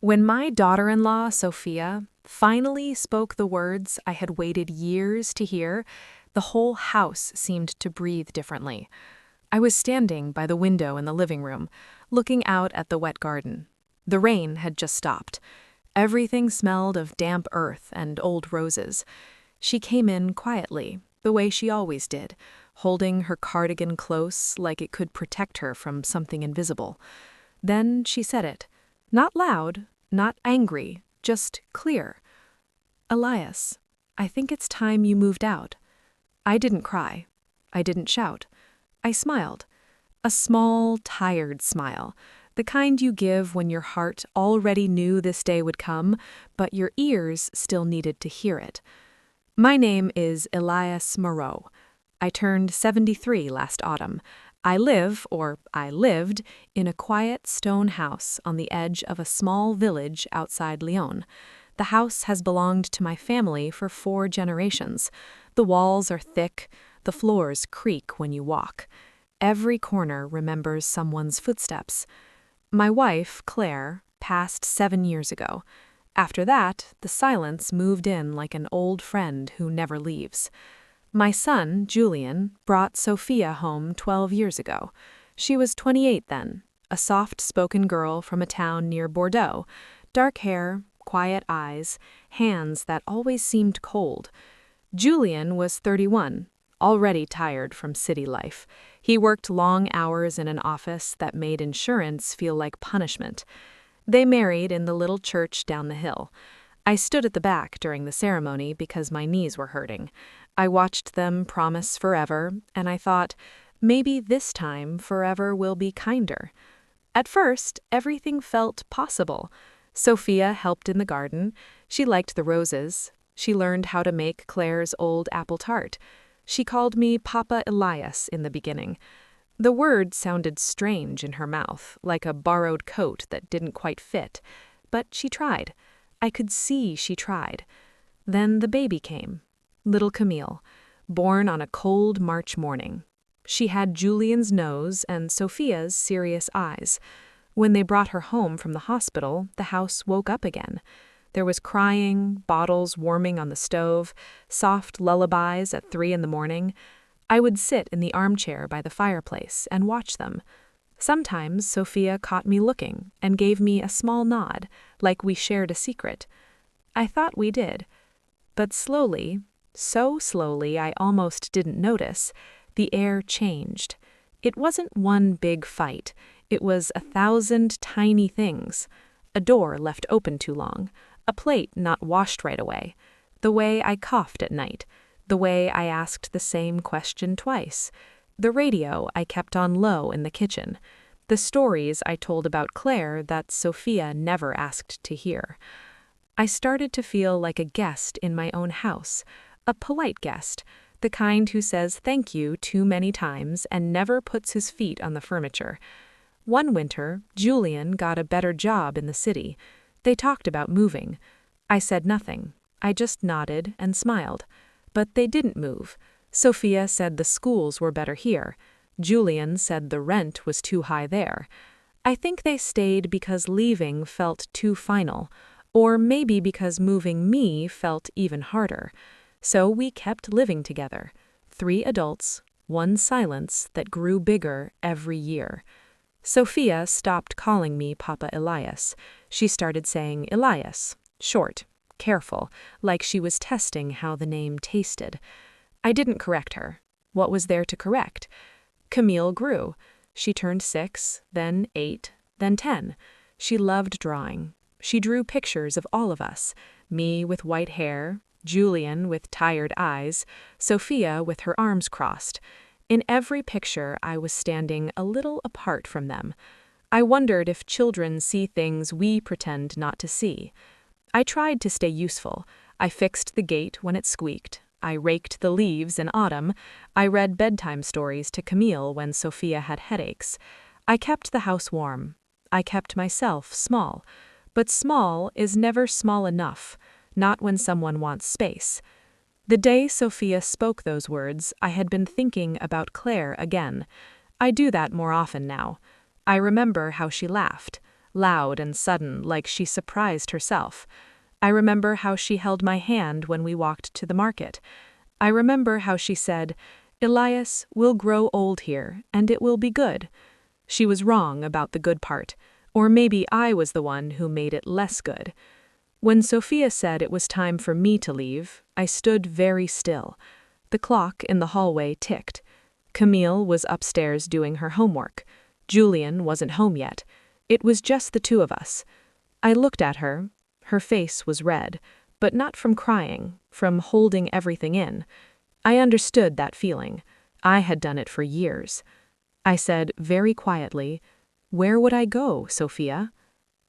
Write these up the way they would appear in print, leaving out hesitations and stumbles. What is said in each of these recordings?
When my daughter-in-law, Sophia, finally spoke the words I had waited years to hear, the whole house seemed to breathe differently. I was standing by the window in the living room, looking out at the wet garden. The rain had just stopped. Everything smelled of damp earth and old roses. She came in quietly, the way she always did, holding her cardigan close like it could protect her from something invisible. Then she said it. Not loud, not angry, just clear. "Elias, I think it's time you moved out." I didn't cry. I didn't shout. I smiled. A small, tired smile, the kind you give when your heart already knew this day would come, but your ears still needed to hear it. My name is Elias 𝘓𝘓. I turned 73 last autumn. I lived, in a quiet stone house on the edge of a small village outside Lyon. The house has belonged to my family for 4 generations. The walls are thick, the floors creak when you walk. Every corner remembers someone's footsteps. My wife, Claire, passed 7 years ago. After that, the silence moved in like an old friend who never leaves. My son, Julian, brought Sophia home 12 years ago. She was 28 then, a soft-spoken girl from a town near Bordeaux, dark hair, quiet eyes, hands that always seemed cold. Julian was 31, already tired from city life. He worked long hours in an office that made insurance feel like punishment. They married in the little church down the hill. I stood at the back during the ceremony because my knees were hurting. I watched them promise forever, and I thought, maybe this time forever will be kinder. At first, everything felt possible. Sophia helped in the garden. She liked the roses. She learned how to make Claire's old apple tart. She called me Papa Elias in the beginning. The word sounded strange in her mouth, like a borrowed coat that didn't quite fit. But she tried. I could see she tried. Then the baby came. Little Camille, born on a cold March morning. She had Julian's nose and Sophia's serious eyes. When they brought her home from the hospital, the house woke up again. There was crying, bottles warming on the stove, soft lullabies at 3 in the morning. I would sit in the armchair by the fireplace and watch them. Sometimes Sophia caught me looking and gave me a small nod, like we shared a secret. I thought we did. But slowly, so slowly I almost didn't notice, the air changed. It wasn't one big fight. It was 1,000 tiny things. A door left open too long. A plate not washed right away. The way I coughed at night. The way I asked the same question twice. The radio I kept on low in the kitchen. The stories I told about Claire that Sophia never asked to hear. I started to feel like a guest in my own house. A polite guest, the kind who says thank you too many times and never puts his feet on the furniture. One winter, Julian got a better job in the city. They talked about moving. I said nothing. I just nodded and smiled. But they didn't move. Sophia said the schools were better here. Julian said the rent was too high there. I think they stayed because leaving felt too final, or maybe because moving me felt even harder. So we kept living together. 3 adults, 1 silence that grew bigger every year. Sophia stopped calling me Papa Elias. She started saying Elias, short, careful, like she was testing how the name tasted. I didn't correct her. What was there to correct? Camille grew. She turned 6, then 8, then 10. She loved drawing. She drew pictures of all of us, me with white hair, Julian with tired eyes, Sophia with her arms crossed. In every picture, I was standing a little apart from them. I wondered if children see things we pretend not to see. I tried to stay useful. I fixed the gate when it squeaked. I raked the leaves in autumn. I read bedtime stories to Camille when Sophia had headaches. I kept the house warm. I kept myself small. But small is never small enough, not when someone wants space. The day Sophia spoke those words, I had been thinking about Claire again. I do that more often now. I remember how she laughed. loud and sudden, like she surprised herself. I remember how she held my hand when we walked to the market. I remember how she said, "Elias, we'll grow old here, and it will be good." She was wrong about the good part, or maybe I was the one who made it less good. When Sophia said it was time for me to leave, I stood very still. The clock in the hallway ticked. Camille was upstairs doing her homework. Julian wasn't home yet. It was just the two of us. I looked at her. Her face was red, but not from crying, from holding everything in. I understood that feeling. I had done it for years. I said very quietly, "Where would I go, Sophia?"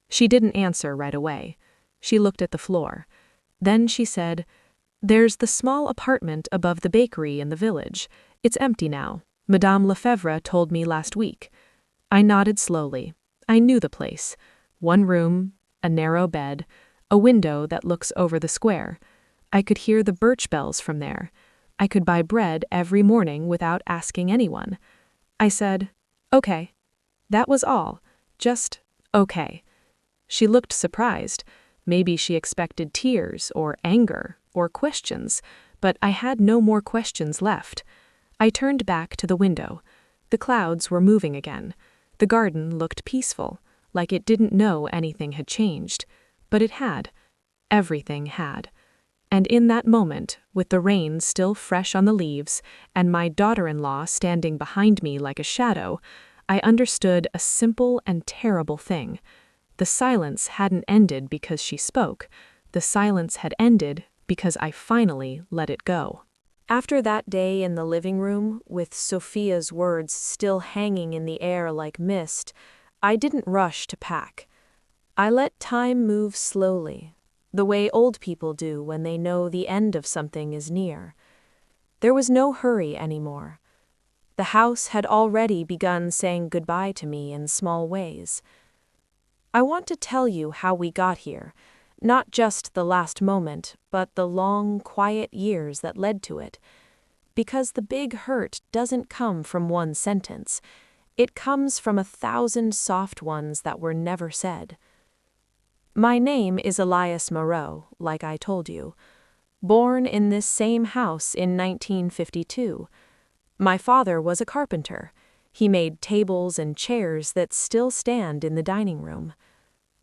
She didn't answer right away. She looked at the floor. Then she said, "There's the small apartment above the bakery in the village. It's empty now. Madame Lefebvre told me last week." I nodded slowly. I knew the place. One room, a narrow bed, a window that looks over the square. I could hear the birch bells from there. I could buy bread every morning without asking anyone. I said, "Okay." That was all. Just, okay. She looked surprised. Maybe she expected tears or anger or questions, but I had no more questions left. I turned back to the window. The clouds were moving again. The garden looked peaceful, like it didn't know anything had changed. But it had. Everything had. And in that moment, with the rain still fresh on the leaves, and my daughter-in-law standing behind me like a shadow, I understood a simple and terrible thing. The silence hadn't ended because she spoke. The silence had ended because I finally let it go. After that day in the living room, with Sophia's words still hanging in the air like mist, I didn't rush to pack. I let time move slowly, the way old people do when they know the end of something is near. There was no hurry anymore. The house had already begun saying goodbye to me in small ways. I want to tell you how we got here, not just the last moment, but the long, quiet years that led to it. Because the big hurt doesn't come from one sentence. It comes from 1,000 soft ones that were never said. My name is Elias 𝘓𝘓, like I told you. Born in this same house in 1952. My father was a carpenter. He made tables and chairs that still stand in the dining room.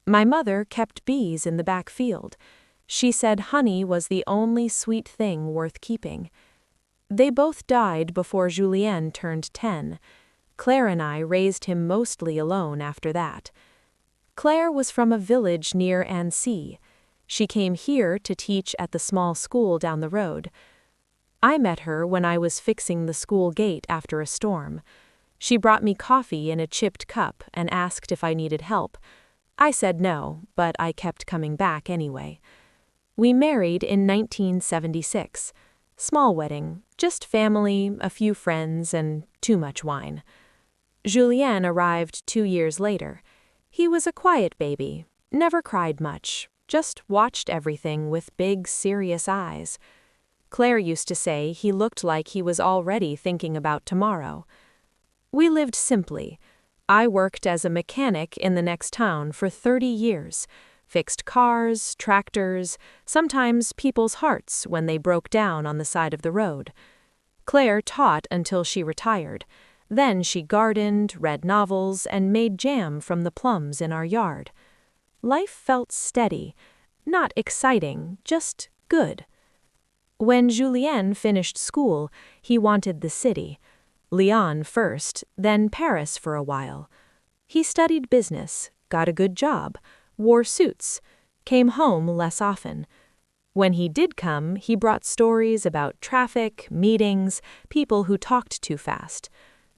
My mother kept bees in the back field. She said honey was the only sweet thing worth keeping. They both died before Julien turned 10. Claire and I raised him mostly alone after that. Claire was from a village near Annecy. She came here to teach at the small school down the road. I met her when I was fixing the school gate after a storm. She brought me coffee in a chipped cup and asked if I needed help. I said no, but I kept coming back anyway. We married in 1976. Small wedding, just family, a few friends, and too much wine. Julien arrived 2 years later. He was a quiet baby, never cried much, just watched everything with big, serious eyes. Claire used to say he looked like he was already thinking about tomorrow. We lived simply. I worked as a mechanic in the next town for 30 years, fixed cars, tractors, sometimes people's hearts when they broke down on the side of the road. Claire taught until she retired. Then she gardened, read novels, and made jam from the plums in our yard. Life felt steady, not exciting, just good. When Julien finished school, he wanted the city. Lyon first, then Paris for a while. He studied business, got a good job, wore suits, came home less often. When he did come, he brought stories about traffic, meetings, people who talked too fast.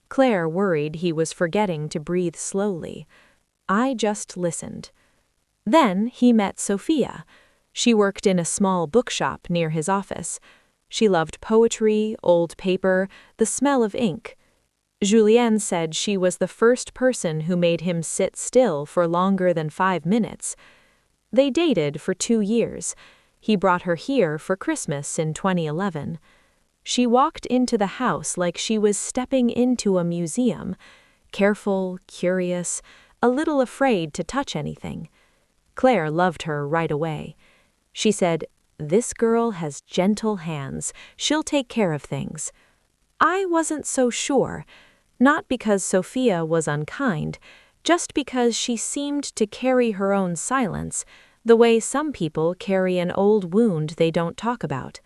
Claire worried he was forgetting to breathe slowly. I just listened. Then he met Sophia. She worked in a small bookshop near his office. She loved poetry, old paper, the smell of ink. Julien said she was the first person who made him sit still for longer than 5 minutes. They dated for 2 years. He brought her here for Christmas in 2011. She walked into the house like she was stepping into a museum. Careful, curious, a little afraid to touch anything. Claire loved her right away. She said, "This girl has gentle hands. She'll take care of things." I wasn't so sure, not because Sophia was unkind, just because she seemed to carry her own silence, the way some people carry an old wound they don't talk about.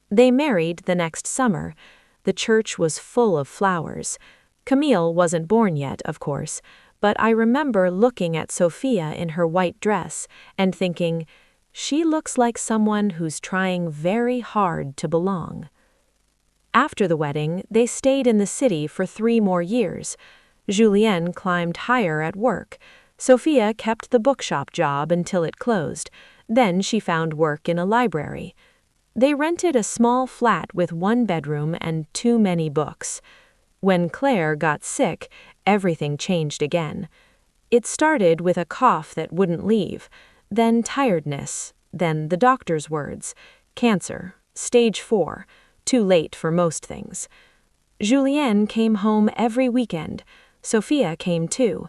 They married the next summer. The church was full of flowers. Camille wasn't born yet, of course, but I remember looking at Sophia in her white dress and thinking, she looks like someone who's trying very hard to belong. After the wedding, they stayed in the city for 3 more years. Julienne climbed higher at work. Sophia kept the bookshop job until it closed. Then she found work in a library. They rented a small flat with 1 bedroom and too many books. When Claire got sick, everything changed again. It started with a cough that wouldn't leave, then tiredness, then the doctor's words, cancer, stage 4, too late for most things. Julienne came home every weekend. Sophia came too.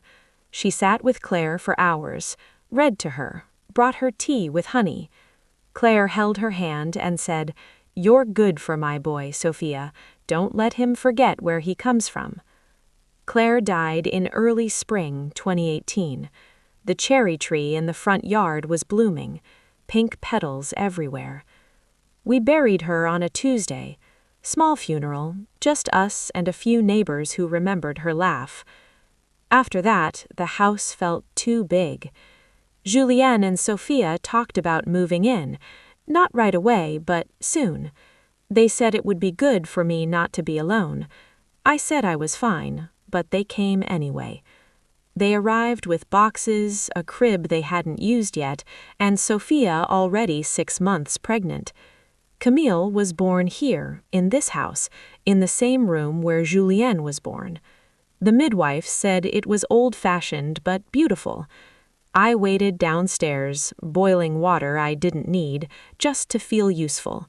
She sat with Claire for hours, read to her, brought her tea with honey. Claire held her hand and said, "You're good for my boy, Sophia. Don't let him forget where he comes from." Claire died in early spring 2018. The cherry tree in the front yard was blooming, pink petals everywhere. We buried her on a Tuesday. Small funeral, just us and a few neighbors who remembered her laugh. After that, the house felt too big. Julienne and Sophia talked about moving in, not right away, but soon. They said it would be good for me not to be alone. I said I was fine, but they came anyway. They arrived with boxes, a crib they hadn't used yet, and Sophia already 6 months pregnant. Camille was born here, in this house, in the same room where Julienne was born. The midwife said it was old-fashioned but beautiful. I waited downstairs, boiling water I didn't need, just to feel useful.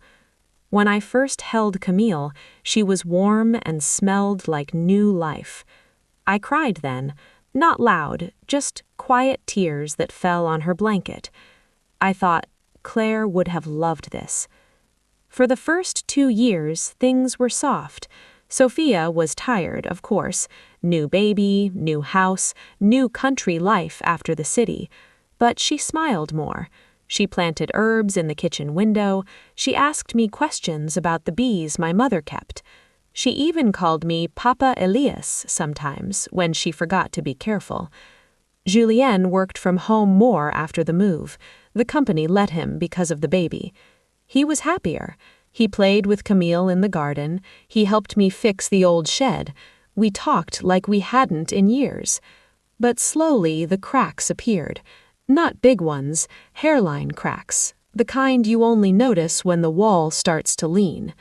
When I first held Camille, she was warm and smelled like new life. I cried then, not loud, just quiet tears that fell on her blanket. I thought, Claire would have loved this. For the first 2 years, things were soft. Sophia was tired, of course. New baby, new house, new country life after the city. But she smiled more. She planted herbs in the kitchen window. She asked me questions about the bees my mother kept. She even called me Papa Elias sometimes when she forgot to be careful. Julien worked from home more after the move. The company let him because of the baby. He was happier. He played with Camille in the garden. He helped me fix the old shed. We talked like we hadn't in years. But slowly the cracks appeared. Not big ones, hairline cracks, the kind you only notice when the wall starts to lean.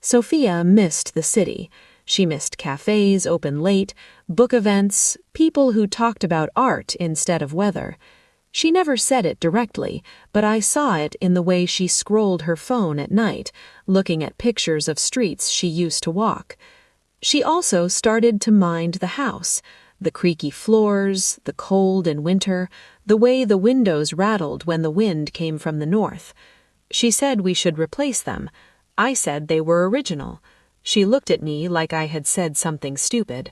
Sophia missed the city. She missed cafes open late, book events, people who talked about art instead of weather. She never said it directly, but I saw it in the way she scrolled her phone at night, looking at pictures of streets she used to walk. She also started to mind the house, the creaky floors, the cold in winter, the way the windows rattled when the wind came from the north. She said we should replace them. I said they were original. She looked at me like I had said something stupid.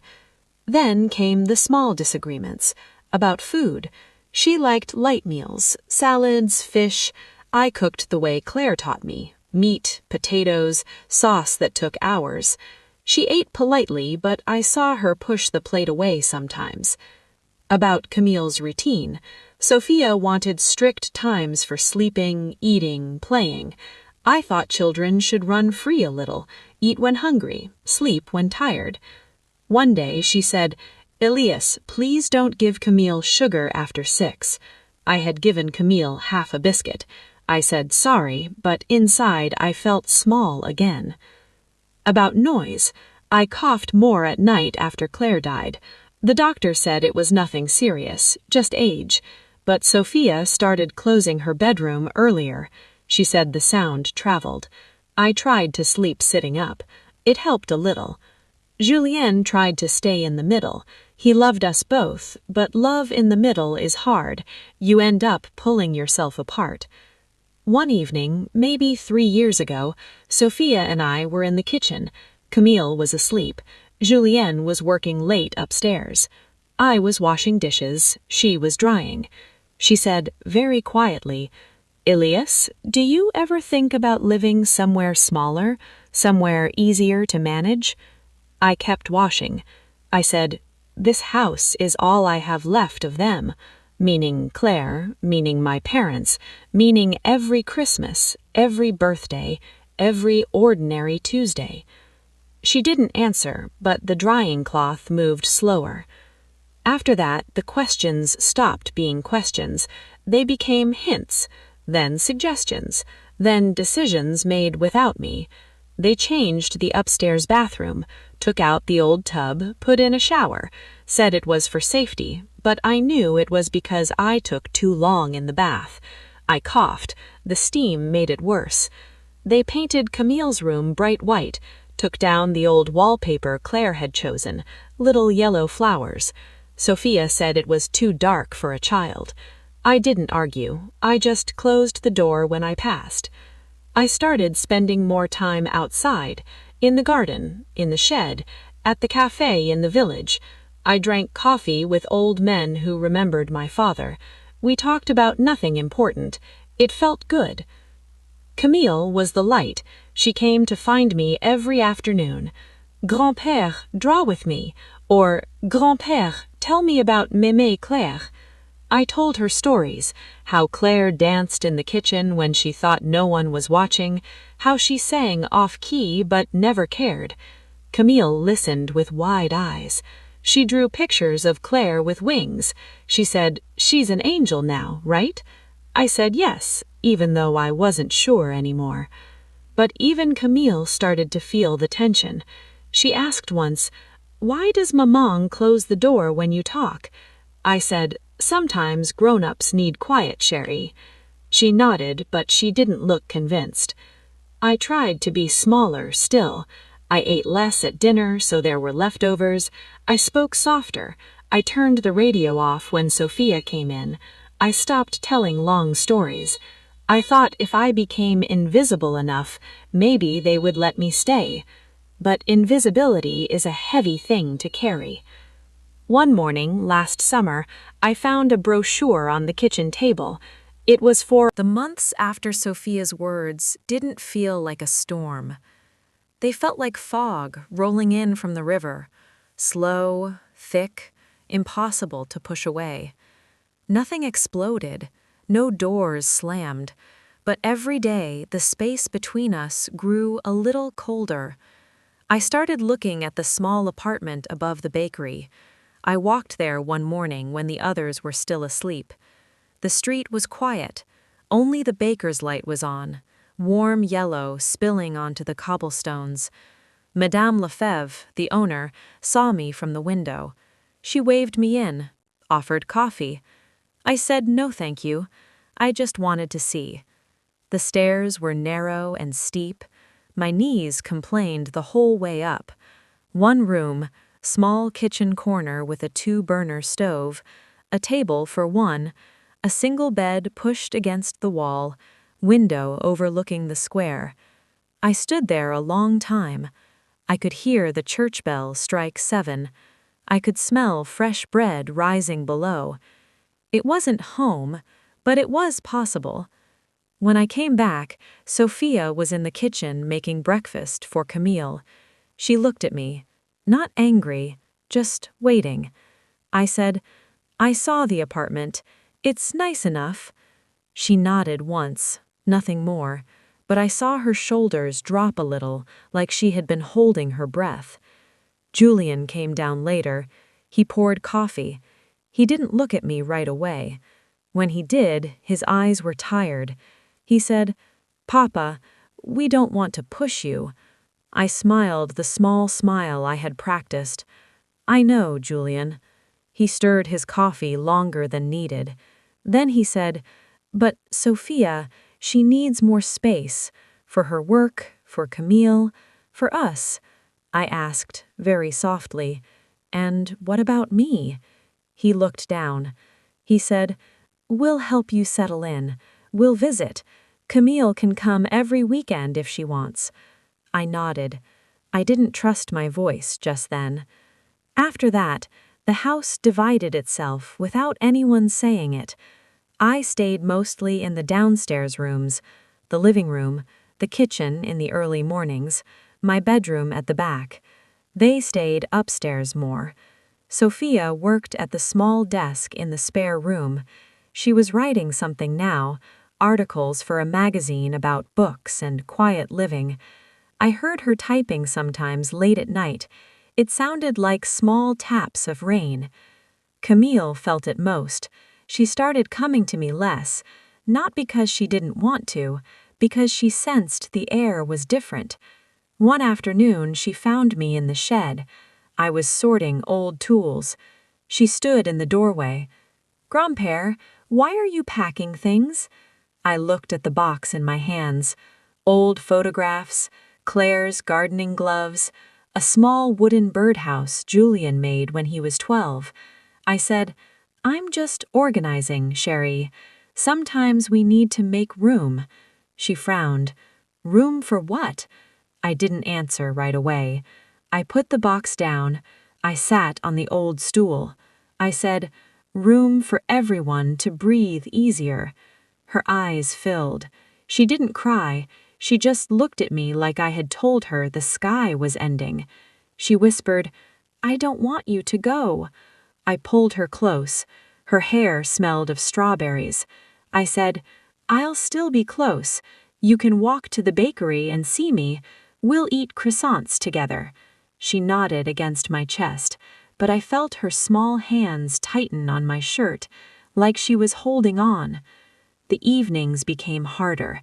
Then came the small disagreements, about food. She liked light meals, salads, fish. I cooked the way Claire taught me, meat, potatoes, sauce that took hours. She ate politely, but I saw her push the plate away sometimes. About Camille's routine, Sophia wanted strict times for sleeping, eating, playing. I thought children should run free a little, eat when hungry, sleep when tired. One day she said, "Elias, please don't give Camille sugar after 6. I had given Camille half a biscuit. I said sorry, but inside I felt small again. About noise, I coughed more at night after Claire died. The doctor said it was nothing serious, just age. But Sophia started closing her bedroom earlier. She said the sound traveled. I tried to sleep sitting up. It helped a little. Julien tried to stay in the middle. He loved us both, but love in the middle is hard. You end up pulling yourself apart. One evening, maybe 3 years ago, Sophia and I were in the kitchen. Camille was asleep. Julienne was working late upstairs. I was washing dishes. She was drying. She said very quietly, "Elias, do you ever think about living somewhere smaller, somewhere easier to manage?" I kept washing. I said, "This house is all I have left of them," meaning Claire, meaning my parents, meaning every Christmas, every birthday, every ordinary Tuesday. She didn't answer, but the drying cloth moved slower. After that, the questions stopped being questions. They became hints, then suggestions, then decisions made without me. They changed the upstairs bathroom, took out the old tub, put in a shower, said it was for safety, but I knew it was because I took too long in the bath. I coughed. The steam made it worse. They painted Camille's room bright white, took down the old wallpaper Claire had chosen, little yellow flowers. Sophia said it was too dark for a child. I didn't argue. I just closed the door when I passed. I started spending more time outside, in the garden, in the shed, at the cafe in the village. I drank coffee with old men who remembered my father. We talked about nothing important. It felt good. Camille was the light. She came to find me every afternoon. "Grand-père, draw with me," or "Grand-père, tell me about Mémé Claire." I told her stories, how Claire danced in the kitchen when she thought no one was watching, how she sang off-key but never cared. Camille listened with wide eyes. She drew pictures of Claire with wings. She said, "She's an angel now, right?" I said yes, even though I wasn't sure anymore. But even Camille started to feel the tension. She asked once, "Why does Maman close the door when you talk?" I said, "Sometimes grown-ups need quiet, Sherry." She nodded, but she didn't look convinced. I tried to be smaller still. I ate less at dinner, so there were leftovers. I spoke softer. I turned the radio off when Sophia came in. I stopped telling long stories. I thought if I became invisible enough, maybe they would let me stay. But invisibility is a heavy thing to carry. One morning, last summer, I found a brochure on the kitchen table. It was for The months after Sophia's words didn't feel like a storm. They felt like fog rolling in from the river, slow, thick, impossible to push away. Nothing exploded, no doors slammed, but every day the space between us grew a little colder. I started looking at the small apartment above the bakery. I walked there one morning when the others were still asleep. The street was quiet. Only the baker's light was on, warm yellow spilling onto the cobblestones. Madame Lefebvre, the owner, saw me from the window. She waved me in, offered coffee. I said no thank you. I just wanted to see. The stairs were narrow and steep. My knees complained the whole way up. One room, small kitchen corner with a 2-burner stove, a table for one, a single bed pushed against the wall, window overlooking the square. I stood there a long time. I could hear the church bell strike 7. I could smell fresh bread rising below. It wasn't home, but it was possible. When I came back, Sophia was in the kitchen making breakfast for Camille. She looked at me. Not angry, just waiting. I said, "I saw the apartment. It's nice enough." She nodded once, nothing more, but I saw her shoulders drop a little, like she had been holding her breath. Julian came down later. He poured coffee. He didn't look at me right away. When he did, his eyes were tired. He said, "Papa, we don't want to push you." I smiled the small smile I had practiced. "I know, Julian." He stirred his coffee longer than needed. Then he said, "But Sophia, she needs more space. For her work, for Camille, for us." I asked, very softly, And what about me? He looked down. He said, "We'll help you settle in. We'll visit. Camille can come every weekend if she wants." I nodded. I didn't trust my voice just then. After that, the house divided itself without anyone saying it. I stayed mostly in the downstairs rooms, the living room, the kitchen in the early mornings, my bedroom at the back. They stayed upstairs more. Sophia worked at the small desk in the spare room. She was writing something now, articles for a magazine about books and quiet living. I heard her typing sometimes late at night. It sounded like small taps of rain. Camille felt it most. She started coming to me less, not because she didn't want to, because she sensed the air was different. One afternoon, she found me in the shed. I was sorting old tools. She stood in the doorway. "Grandpère, why are you packing things?" I looked at the box in my hands. Old photographs, Claire's gardening gloves, a small wooden birdhouse Julian made when he was 12. I said, "I'm just organizing, Sherry. Sometimes we need to make room." She frowned. "Room for what?" I didn't answer right away. I put the box down. I sat on the old stool. I said, "Room for everyone to breathe easier." Her eyes filled. She didn't cry. She just looked at me like I had told her the sky was ending. She whispered, "I don't want you to go." I pulled her close. Her hair smelled of strawberries. I said, "I'll still be close. You can walk to the bakery and see me. We'll eat croissants together." She nodded against my chest, but I felt her small hands tighten on my shirt, like she was holding on. The evenings became harder.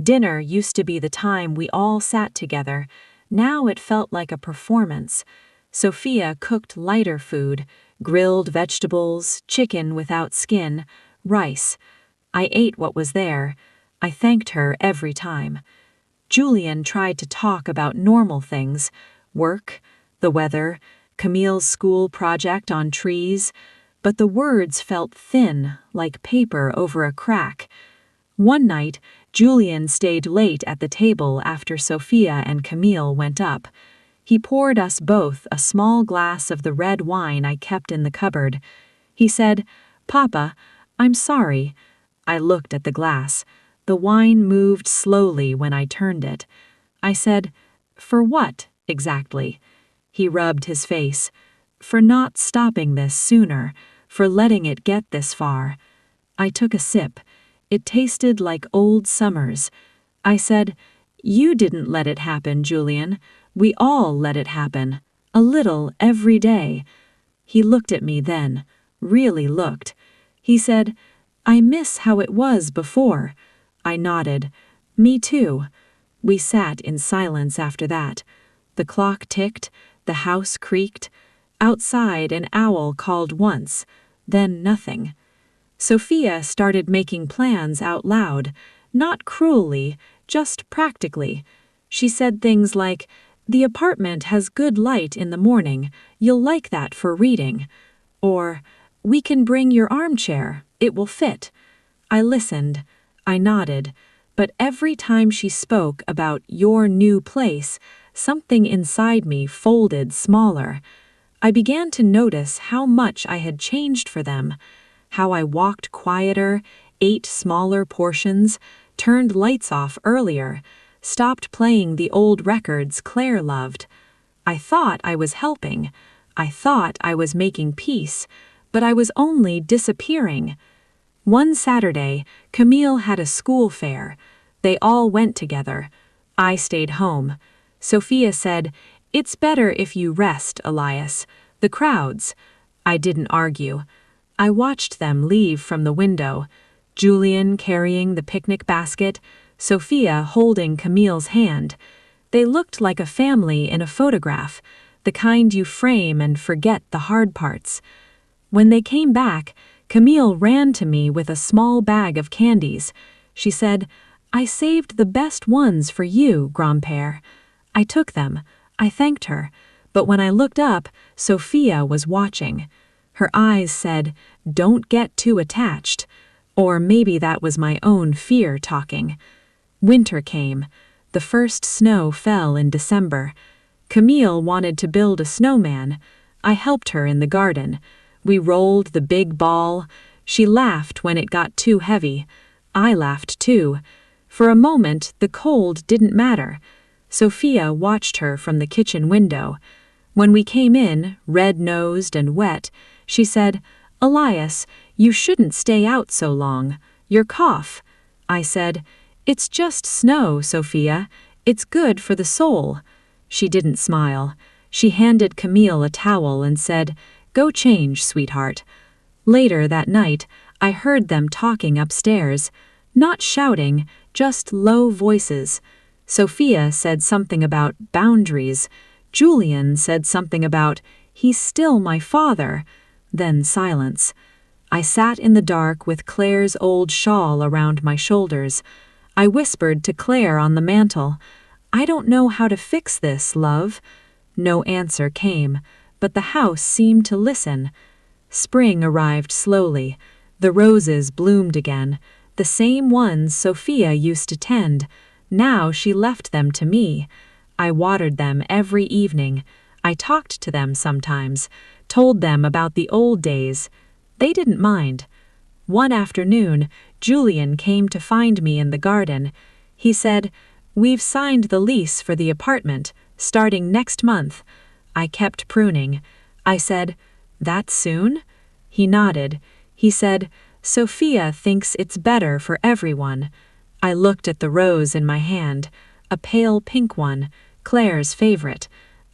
Dinner used to be the time we all sat together. Now it felt like a performance. Sophia cooked lighter food, grilled vegetables, chicken without skin, rice. I ate what was there. I thanked her every time. Julian tried to talk about normal things, work, the weather, Camille's school project on trees, but the words felt thin, like paper over a crack. One night, Julian stayed late at the table after Sophia and Camille went up. He poured us both a small glass of the red wine I kept in the cupboard. He said, "Papa, I'm sorry." I looked at the glass. The wine moved slowly when I turned it. I said, "For what, exactly?" He rubbed his face. "For not stopping this sooner, for letting it get this far." I took a sip. It tasted like old summers. I said, "You didn't let it happen, Julian. We all let it happen. A little every day." He looked at me then, really looked. He said, "I miss how it was before." I nodded. "Me too." We sat in silence after that. The clock ticked, the house creaked. Outside, an owl called once, then nothing. Sophia started making plans out loud, not cruelly, just practically. She said things like, "The apartment has good light in the morning. You'll like that for reading." Or, "We can bring your armchair. It will fit." I listened. I nodded. But every time she spoke about your new place, something inside me folded smaller. I began to notice how much I had changed for them, how I walked quieter, ate smaller portions, turned lights off earlier, stopped playing the old records Claire loved. I thought I was helping. I thought I was making peace, but I was only disappearing. One Saturday, Camille had a school fair. They all went together. I stayed home. Sophia said, "It's better if you rest, Elias. The crowds." I didn't argue. I watched them leave from the window. Julian carrying the picnic basket, Sophia holding Camille's hand. They looked like a family in a photograph, the kind you frame and forget the hard parts. When they came back, Camille ran to me with a small bag of candies. She said, "I saved the best ones for you, Grandpère." I took them. I thanked her. But when I looked up, Sophia was watching. Her eyes said, "Don't get too attached." Or maybe that was my own fear talking. Winter came. The first snow fell in December. Camille wanted to build a snowman. I helped her in the garden. We rolled the big ball. She laughed when it got too heavy. I laughed too. For a moment, the cold didn't matter. Sophia watched her from the kitchen window. When we came in, red-nosed and wet, she said, "Elias, you shouldn't stay out so long. Your cough." I said, "It's just snow, Sophia. It's good for the soul." She didn't smile. She handed Camille a towel and said, "Go change, sweetheart." Later that night, I heard them talking upstairs. Not shouting, just low voices. Sophia said something about boundaries. Julian said something about, "He's still my father." Then silence. I sat in the dark with Claire's old shawl around my shoulders. I whispered to Claire on the mantel, "I don't know how to fix this, love." No answer came, but the house seemed to listen. Spring arrived slowly. The roses bloomed again, the same ones Sophia used to tend. Now she left them to me. I watered them every evening. I talked to them sometimes, told them about the old days. They didn't mind. One afternoon, Julian came to find me in the garden. He said, "We've signed the lease for the apartment, starting next month." I kept pruning. I said, "That soon?" He nodded. He said, "Sophia thinks it's better for everyone." I looked at the rose in my hand, a pale pink one, Claire's favorite.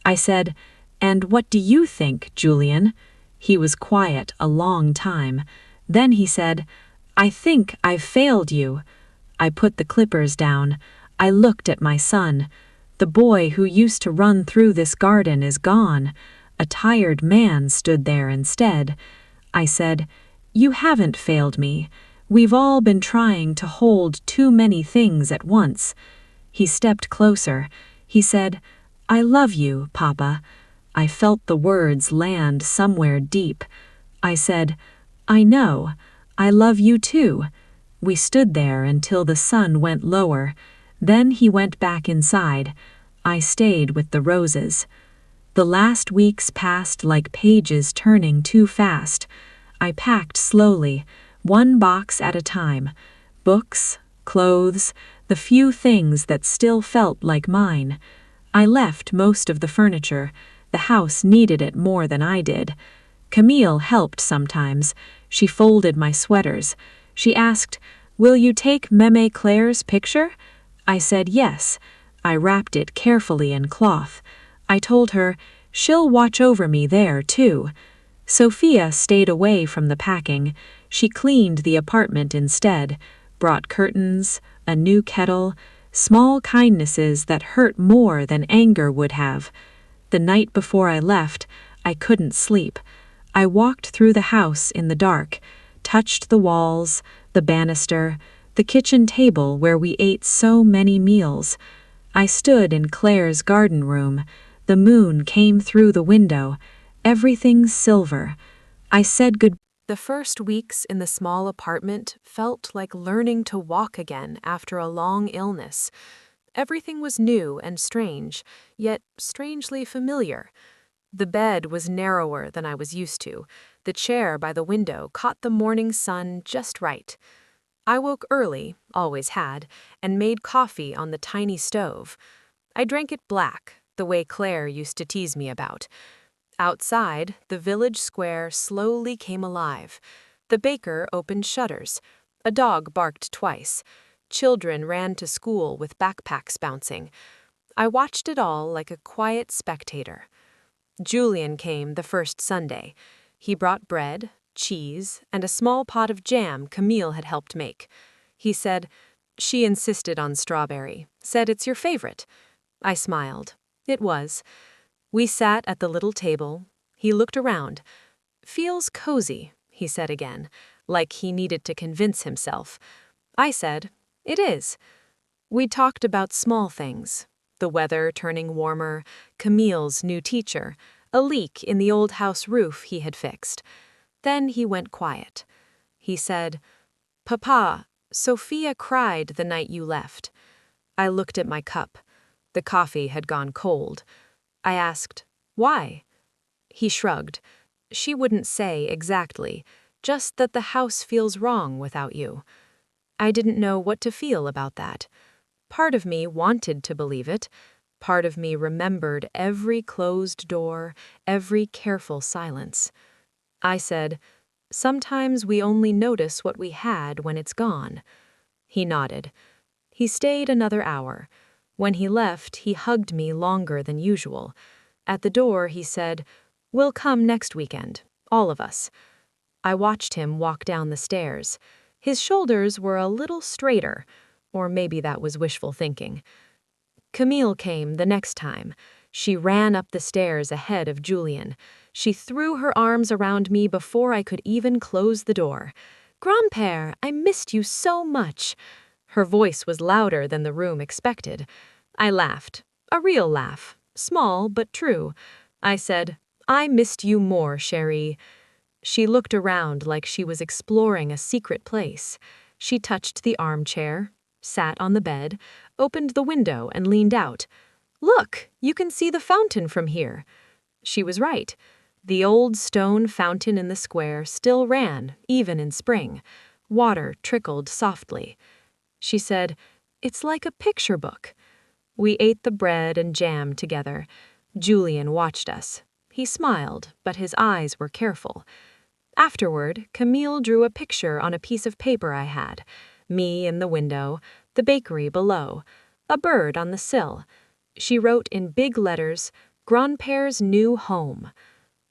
I said, "And what do you think, Julian?" He was quiet a long time. Then he said, "I think I've failed you." I put the clippers down. I looked at my son. The boy who used to run through this garden is gone. A tired man stood there instead. I said, "You haven't failed me. We've all been trying to hold too many things at once." He stepped closer. He said, "I love you, Papa." I felt the words land somewhere deep. I said, "I know. I love you too." We stood there until the sun went lower. Then he went back inside. I stayed with the roses. The last weeks passed like pages turning too fast. I packed slowly, one box at a time. Books, clothes, the few things that still felt like mine. I left most of the furniture. The house needed it more than I did. Camille helped sometimes. She folded my sweaters. She asked, "Will you take Meme Claire's picture?" I said yes. I wrapped it carefully in cloth. I told her, "She'll watch over me there, too." Sophia stayed away from the packing. She cleaned the apartment instead, brought curtains, a new kettle, small kindnesses that hurt more than anger would have. The night before I left, I couldn't sleep. I walked through the house in the dark, touched the walls, the banister, the kitchen table where we ate so many meals. I stood in Claire's garden room. The moon came through the window. Everything silver. I said goodbye. The first weeks in the small apartment felt like learning to walk again after a long illness. Everything was new and strange, yet strangely familiar. The bed was narrower than I was used to. The chair by the window caught the morning sun just right. I woke early, always had, and made coffee on the tiny stove. I drank it black, the way Claire used to tease me about. Outside, the village square slowly came alive. The baker opened shutters. A dog barked twice. Children ran to school with backpacks bouncing. I watched it all like a quiet spectator. Julian came the first Sunday. He brought bread, cheese, and a small pot of jam Camille had helped make. He said, "She insisted on strawberry, said it's your favorite." I smiled. It was. We sat at the little table. He looked around. "Feels cozy," he said again, like he needed to convince himself. I said, "It is." We talked about small things. The weather turning warmer, Camille's new teacher, a leak in the old house roof he had fixed. Then he went quiet. He said, "Papa, Sophia cried the night you left." I looked at my cup. The coffee had gone cold. I asked, "Why?" He shrugged. "She wouldn't say exactly, just that the house feels wrong without you." I didn't know what to feel about that. Part of me wanted to believe it. Part of me remembered every closed door, every careful silence. I said, "Sometimes we only notice what we had when it's gone." He nodded. He stayed another hour. When he left, he hugged me longer than usual. At the door, he said, "We'll come next weekend, all of us." I watched him walk down the stairs. His shoulders were a little straighter, or maybe that was wishful thinking. Camille came the next time. She ran up the stairs ahead of Julian. She threw her arms around me before I could even close the door. "Grand-père, I missed you so much." Her voice was louder than the room expected. I laughed, a real laugh, small but true. I said, "I missed you more, chérie." She looked around like she was exploring a secret place. She touched the armchair, sat on the bed, opened the window and leaned out. "Look, you can see the fountain from here." She was right. The old stone fountain in the square still ran, even in spring. Water trickled softly. She said, "It's like a picture book." We ate the bread and jam together. Julian watched us. He smiled, but his eyes were careful. Afterward, Camille drew a picture on a piece of paper I had. Me in the window, the bakery below, a bird on the sill. She wrote in big letters, "Grand-père's new home."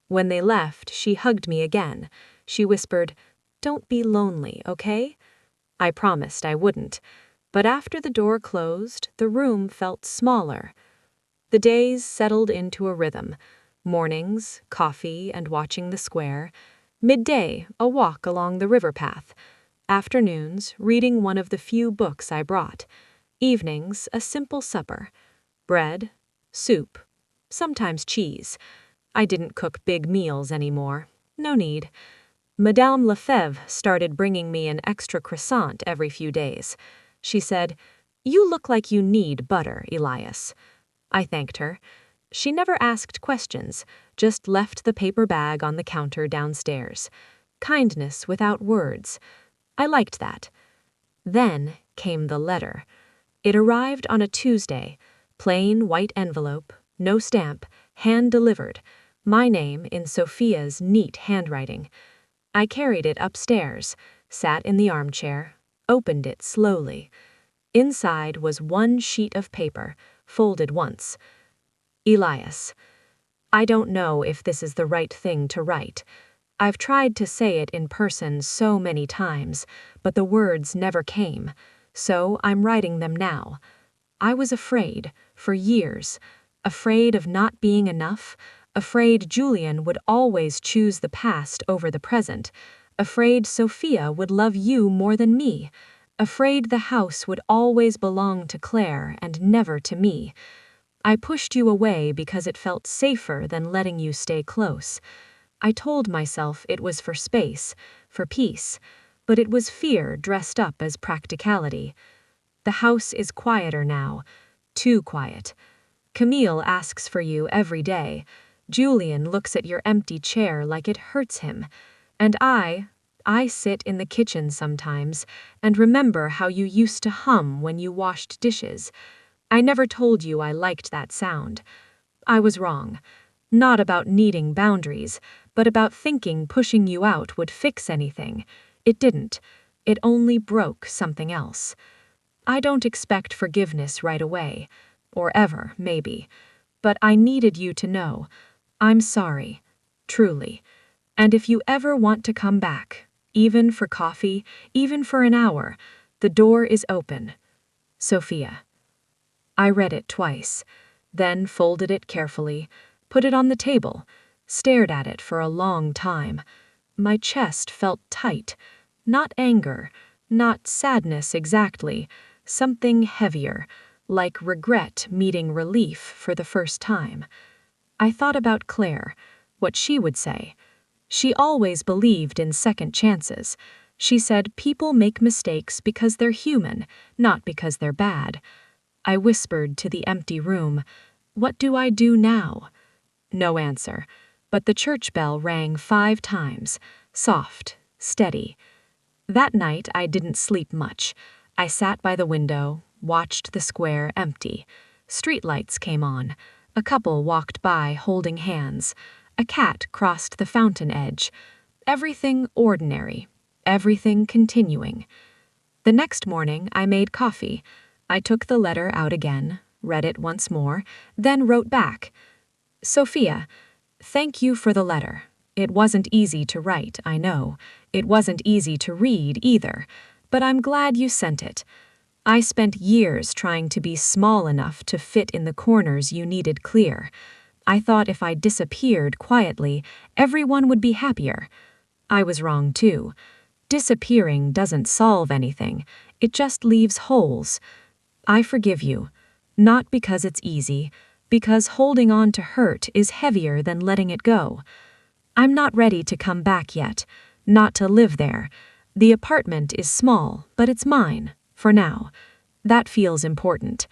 When they left, she hugged me again. She whispered, "Don't be lonely, okay?" I promised I wouldn't. But after the door closed, the room felt smaller. The days settled into a rhythm. Mornings, coffee and watching the square. Midday, a walk along the river path. Afternoons, reading one of the few books I brought. Evenings, a simple supper. Bread, soup, sometimes cheese. I didn't cook big meals anymore. No need. Madame Lefebvre started bringing me an extra croissant every few days. She said, "You look like you need butter, Elias." I thanked her. She never asked questions, just left the paper bag on the counter downstairs. Kindness without words. I liked that. Then came the letter. It arrived on a Tuesday, plain white envelope, no stamp, hand-delivered, my name in Sophia's neat handwriting. I carried it upstairs, sat in the armchair, opened it slowly. Inside was one sheet of paper, folded once. "Elias, I don't know if this is the right thing to write. I've tried to say it in person so many times, but the words never came, so I'm writing them now. I was afraid, for years, afraid of not being enough, afraid Julian would always choose the past over the present, afraid Sophia would love you more than me, afraid the house would always belong to Claire and never to me. I pushed you away because it felt safer than letting you stay close. I told myself it was for space, for peace, but it was fear dressed up as practicality. The house is quieter now, too quiet. Camille asks for you every day. Julian looks at your empty chair like it hurts him. And I sit in the kitchen sometimes and remember how you used to hum when you washed dishes. I never told you I liked that sound. I was wrong. Not about needing boundaries, but about thinking pushing you out would fix anything. It didn't. It only broke something else. I don't expect forgiveness right away, or ever, maybe. But I needed you to know. I'm sorry, truly. And if you ever want to come back, even for coffee, even for an hour, the door is open. Sophia. I read it twice, then folded it carefully, put it on the table, stared at it for a long time. My chest felt tight, not anger, not sadness exactly, something heavier, like regret meeting relief for the first time. I thought about Claire, what she would say. She always believed in second chances. She said people make mistakes because they're human, not because they're bad. I whispered to the empty room, "What do I do now?" No answer, but the church bell rang 5 times, soft, steady. That night I didn't sleep much. I sat by the window, watched the square empty. Streetlights came on. A couple walked by holding hands. A cat crossed the fountain edge. Everything ordinary. Everything continuing. The next morning I made coffee. I took the letter out again, read it once more, then wrote back. "Sophia, thank you for the letter. It wasn't easy to write, I know. It wasn't easy to read either, but I'm glad you sent it. I spent years trying to be small enough to fit in the corners you needed clear. I thought if I disappeared quietly, everyone would be happier. I was wrong too. Disappearing doesn't solve anything. It just leaves holes. I forgive you, not because it's easy, because holding on to hurt is heavier than letting it go. I'm not ready to come back yet, not to live there. The apartment is small, but it's mine, for now. That feels important.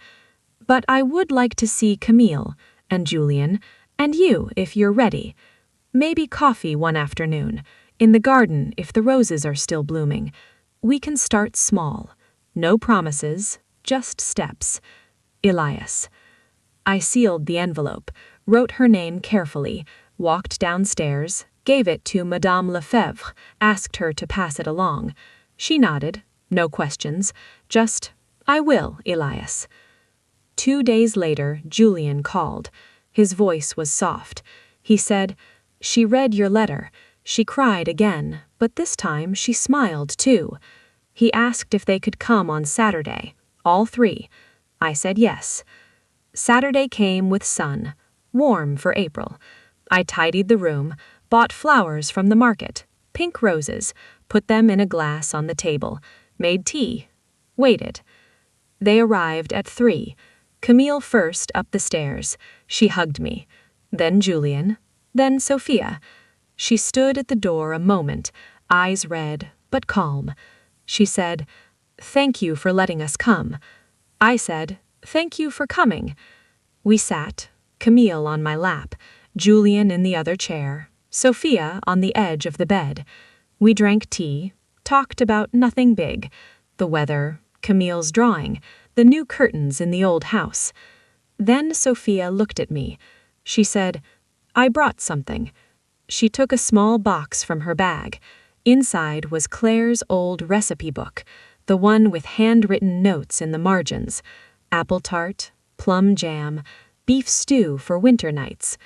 But I would like to see Camille, and Julian, and you if you're ready. Maybe coffee one afternoon, in the garden if the roses are still blooming. We can start small. No promises, just steps. Elias." I sealed the envelope, wrote her name carefully, walked downstairs, gave it to Madame Lefebvre, asked her to pass it along. She nodded, no questions, just, "I will, Elias." 2 days later, Julian called. His voice was soft. He said, "She read your letter. She cried again, but this time she smiled too." He asked if they could come on Saturday, all 3. I said yes. Saturday came with sun, warm for April. I tidied the room, bought flowers from the market, pink roses, put them in a glass on the table, made tea, waited. They arrived at 3. Camille first up the stairs. She hugged me. Then Julian. Then Sophia. She stood at the door a moment, eyes red, but calm. She said, "Thank you for letting us come." I said, "Thank you for coming." We sat, Camille on my lap, Julian in the other chair, Sophia on the edge of the bed. We drank tea, talked about nothing big, the weather, Camille's drawing, the new curtains in the old house. Then Sophia looked at me. She said, "I brought something." She took a small box from her bag. Inside was Claire's old recipe book, the one with handwritten notes in the margins. Apple tart, plum jam, beef stew for winter nights.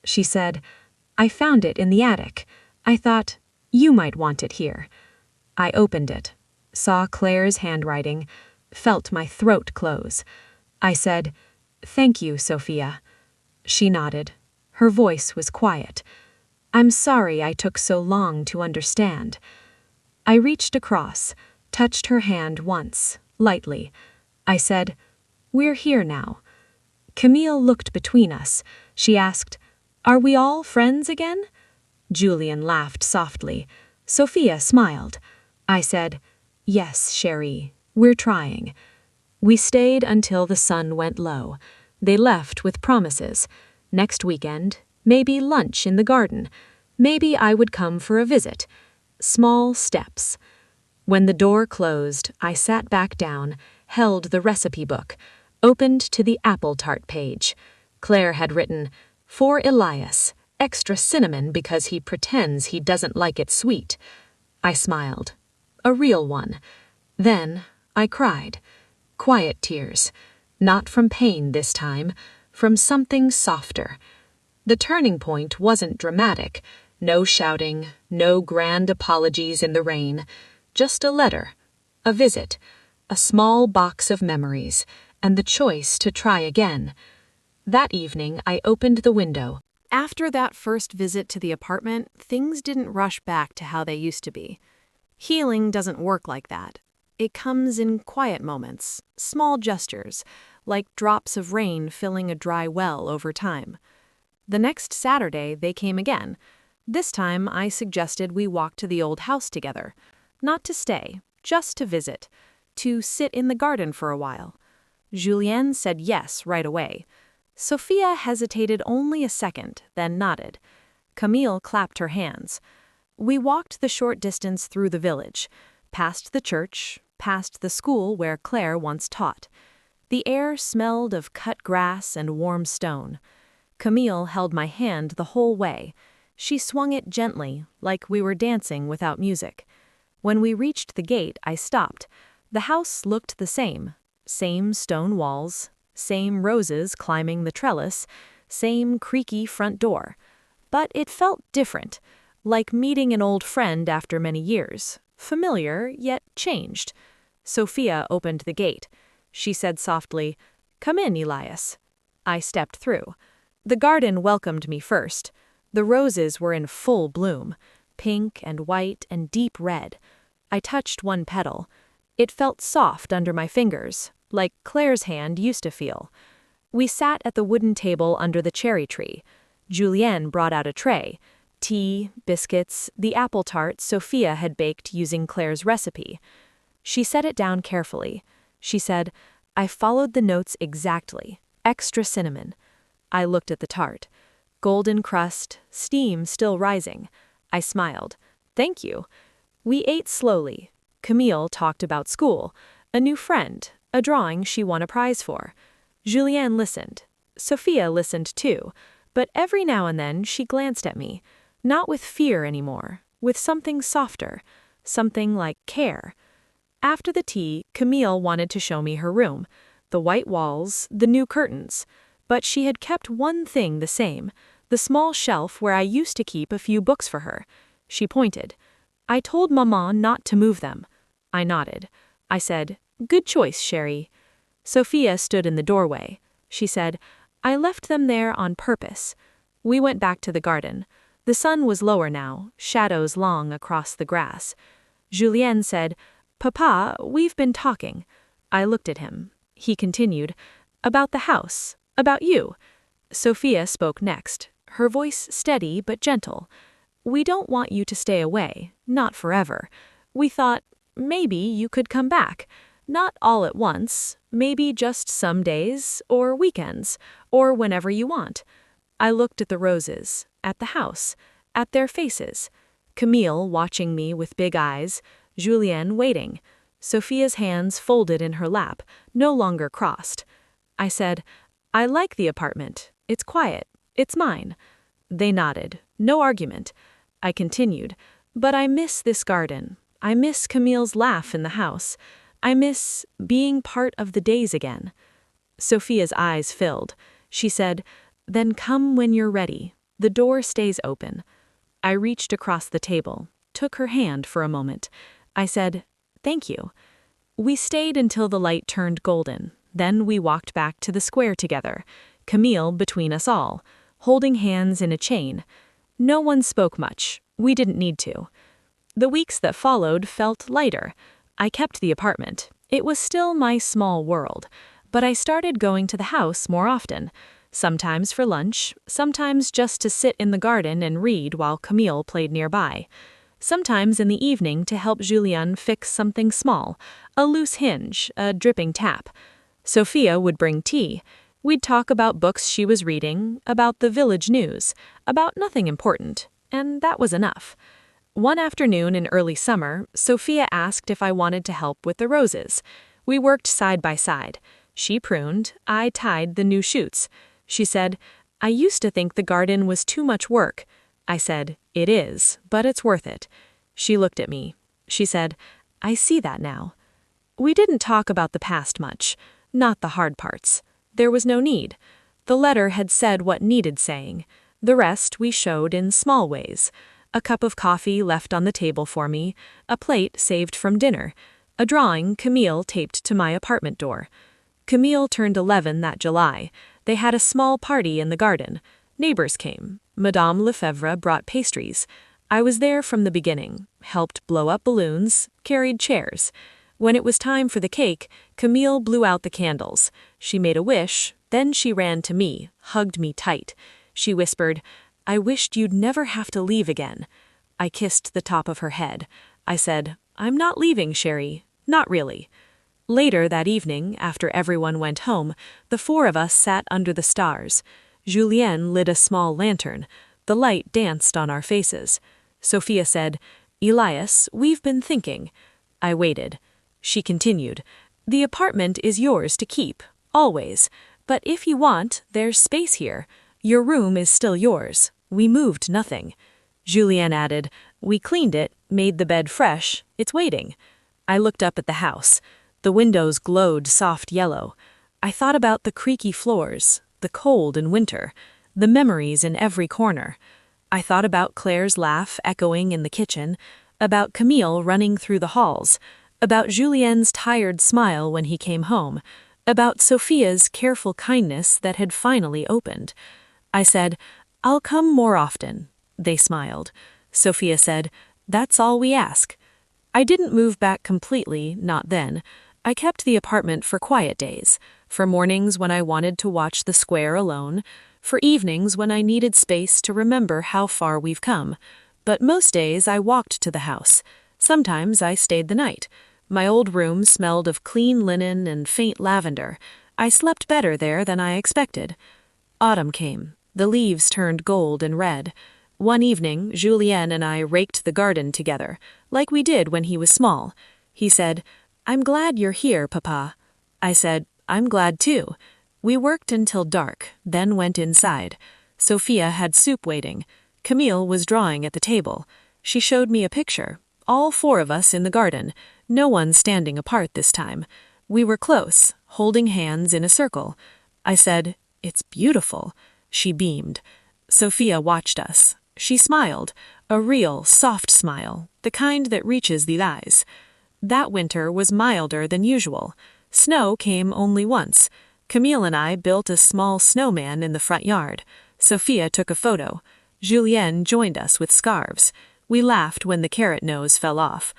She said, "I found it in the attic. I thought, you might want it here." I opened it, saw Claire's handwriting, felt my throat close. I said, "Thank you, Sophia." She nodded. Her voice was quiet. "I'm sorry I took so long to understand." I reached across, touched her hand once, lightly. I said, "We're here now." Camille looked between us. She asked, "Are we all friends again?" Julian laughed softly. Sophia smiled. I said, "Yes, chérie, we're trying." We stayed until the sun went low. They left with promises. Next weekend, maybe lunch in the garden. Maybe I would come for a visit. Small steps. When the door closed, I sat back down, held the recipe book, opened to the apple tart page. Claire had written, "For Elias, extra cinnamon because he pretends he doesn't like it sweet." I smiled. A real one. Then I cried. Quiet tears. Not from pain this time, from something softer. The turning point wasn't dramatic. No shouting, no grand apologies in the rain. Just a letter, a visit, a small box of memories, and the choice to try again. That evening, I opened the window. After that first visit to the apartment, things didn't rush back to how they used to be. Healing doesn't work like that. It comes in quiet moments, small gestures, like drops of rain filling a dry well over time. The next Saturday, they came again. This time, I suggested we walk to the old house together. Not to stay, just to visit. To sit in the garden for a while. Julien said yes right away. Sophia hesitated only a second, then nodded. Camille clapped her hands. We walked the short distance through the village, past the church, past the school where Claire once taught. The air smelled of cut grass and warm stone. Camille held my hand the whole way. She swung it gently, like we were dancing without music. When we reached the gate, I stopped. The house looked the same. Same stone walls, same roses climbing the trellis, same creaky front door. But it felt different, like meeting an old friend after many years. Familiar, yet changed. Sophia opened the gate. She said softly, "Come in, Elias." I stepped through. The garden welcomed me first. The roses were in full bloom, pink and white and deep red. I touched one petal. It felt soft under my fingers, like Claire's hand used to feel. We sat at the wooden table under the cherry tree. Julien brought out a tray. Tea, biscuits, the apple tart Sophia had baked using Claire's recipe. She set it down carefully. She said, "I followed the notes exactly. Extra cinnamon." I looked at the tart. Golden crust, steam still rising. I smiled. "Thank you." We ate slowly. Camille talked about school, a new friend, a drawing she won a prize for. Julien listened. Sophia listened too, but every now and then she glanced at me, not with fear anymore, with something softer, something like care. After the tea, Camille wanted to show me her room, the white walls, the new curtains. But she had kept one thing the same, the small shelf where I used to keep a few books for her. She pointed. "I told Maman not to move them." I nodded. I said, "Good choice, chérie." Sophia stood in the doorway. She said, "I left them there on purpose." We went back to the garden. The sun was lower now, shadows long across the grass. Julien said, "Papa, we've been talking." I looked at him. He continued, "About the house, about you." Sophia spoke next, her voice steady but gentle. "We don't want you to stay away, not forever. We thought, maybe you could come back. Not all at once, maybe just some days, or weekends, or whenever you want." I looked at the roses, at the house, at their faces. Camille watching me with big eyes, Julien waiting. Sophia's hands folded in her lap, no longer crossed. I said, "I like the apartment. It's quiet. It's mine." They nodded. No argument. I continued, "But I miss this garden. I miss Camille's laugh in the house. I miss being part of the days again." Sophia's eyes filled. She said, "Then come when you're ready. The door stays open." I reached across the table, took her hand for a moment. I said, "Thank you." We stayed until the light turned golden. Then we walked back to the square together, Camille between us all, holding hands in a chain. No one spoke much. We didn't need to. The weeks that followed felt lighter. I kept the apartment. It was still my small world, but I started going to the house more often, sometimes for lunch, sometimes just to sit in the garden and read while Camille played nearby, sometimes in the evening to help Julien fix something small, a loose hinge, a dripping tap. Sophia would bring tea. We'd talk about books she was reading, about the village news, about nothing important, and that was enough. One afternoon in early summer, Sophia asked if I wanted to help with the roses. We worked side by side. She pruned, I tied the new shoots. She said, "I used to think the garden was too much work." I said, "It is, but it's worth it." She looked at me. She said, "I see that now." We didn't talk about the past much, not the hard parts. There was no need. The letter had said what needed saying. The rest we showed in small ways. A cup of coffee left on the table for me, a plate saved from dinner, a drawing Camille taped to my apartment door. Camille turned 11 that July. They had a small party in the garden. Neighbors came. Madame Lefebvre brought pastries. I was there from the beginning, helped blow up balloons, carried chairs. When it was time for the cake, Camille blew out the candles. She made a wish, then she ran to me, hugged me tight. She whispered, "I wished you'd never have to leave again." I kissed the top of her head. I said, "I'm not leaving, Sherry. Not really." Later that evening, after everyone went home, the four of us sat under the stars. Julienne lit a small lantern. The light danced on our faces. Sophia said, "Elias, we've been thinking." I waited. She continued, "The apartment is yours to keep, always. But if you want, there's space here. Your room is still yours. We moved nothing." Julienne added, "We cleaned it, made the bed fresh. It's waiting." I looked up at the house. The windows glowed soft yellow. I thought about the creaky floors, the cold in winter, the memories in every corner. I thought about Claire's laugh echoing in the kitchen, about Camille running through the halls, about Julienne's tired smile when he came home, about Sophia's careful kindness that had finally opened. I said, "I'll come more often." They smiled. Sophia said, "That's all we ask." I didn't move back completely, not then. I kept the apartment for quiet days, for mornings when I wanted to watch the square alone, for evenings when I needed space to remember how far we've come. But most days I walked to the house. Sometimes I stayed the night. My old room smelled of clean linen and faint lavender. I slept better there than I expected. Autumn came. The leaves turned gold and red. One evening, Julien and I raked the garden together, like we did when he was small. He said, "I'm glad you're here, Papa." I said, "I'm glad too." We worked until dark, then went inside. Sophia had soup waiting. Camille was drawing at the table. She showed me a picture. All four of us in the garden, no one standing apart this time. We were close, holding hands in a circle. I said, "It's beautiful." She beamed. Sophia watched us. She smiled, a real, soft smile, the kind that reaches the eyes. That winter was milder than usual. Snow came only once. Camille and I built a small snowman in the front yard. Sophia took a photo. Julienne joined us with scarves. We laughed when the carrot nose fell off.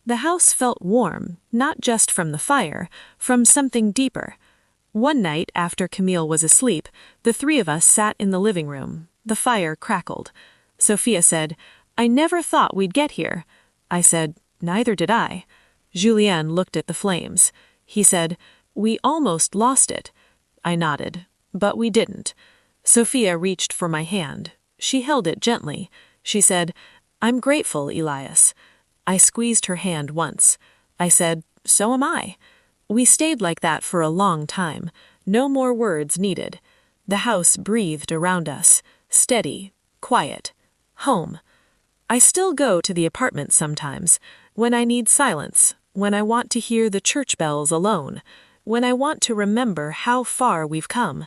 The house felt warm, not just from the fire, from something deeper. One night, after Camille was asleep, the three of us sat in the living room. The fire crackled. Sophia said, "I never thought we'd get here." I said, "Neither did I." Julien looked at the flames. He said, "We almost lost it." I nodded, but we didn't. Sophia reached for my hand. She held it gently. She said, "I'm grateful, Elias." I squeezed her hand once. I said, "So am I." We stayed like that for a long time. No more words needed. The house breathed around us, steady, quiet. Home. I still go to the apartment sometimes, when I need silence, when I want to hear the church bells alone, when I want to remember how far we've come.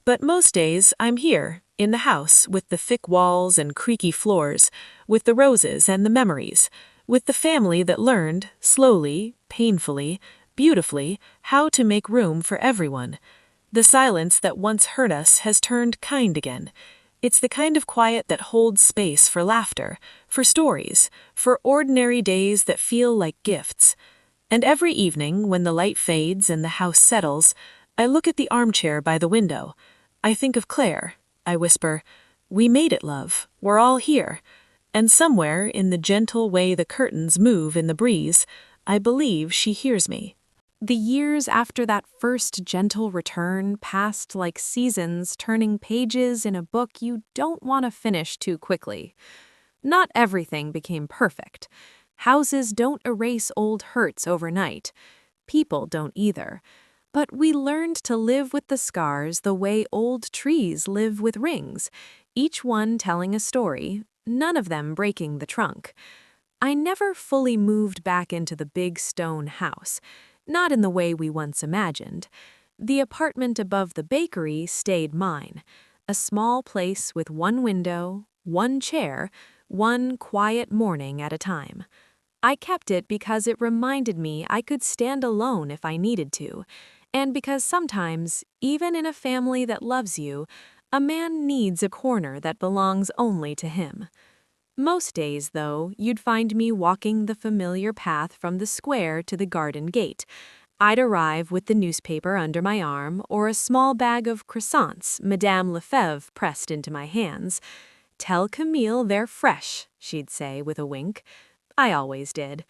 But most days I'm here, in the house, with the thick walls and creaky floors, with the roses and the memories, with the family that learned, slowly, painfully, beautifully, how to make room for everyone. The silence that once hurt us has turned kind again. It's the kind of quiet that holds space for laughter, for stories, for ordinary days that feel like gifts. And every evening, when the light fades and the house settles, I look at the armchair by the window. I think of Claire. I whisper, "We made it, love. We're all here." And somewhere, in the gentle way the curtains move in the breeze, I believe she hears me. The years after that first gentle return passed like seasons, turning pages in a book you don't want to finish too quickly. Not everything became perfect. Houses don't erase old hurts overnight. People don't either. But we learned to live with the scars the way old trees live with rings, each one telling a story, none of them breaking the trunk. I never fully moved back into the big stone house. Not in the way we once imagined. The apartment above the bakery stayed mine, a small place with one window, one chair, one quiet morning at a time. I kept it because it reminded me I could stand alone if I needed to, and because sometimes, even in a family that loves you, a man needs a corner that belongs only to him. Most days, though, you'd find me walking the familiar path from the square to the garden gate. I'd arrive with the newspaper under my arm or a small bag of croissants Madame Lefebvre pressed into my hands. "Tell Camille they're fresh," she'd say with a wink. I always did.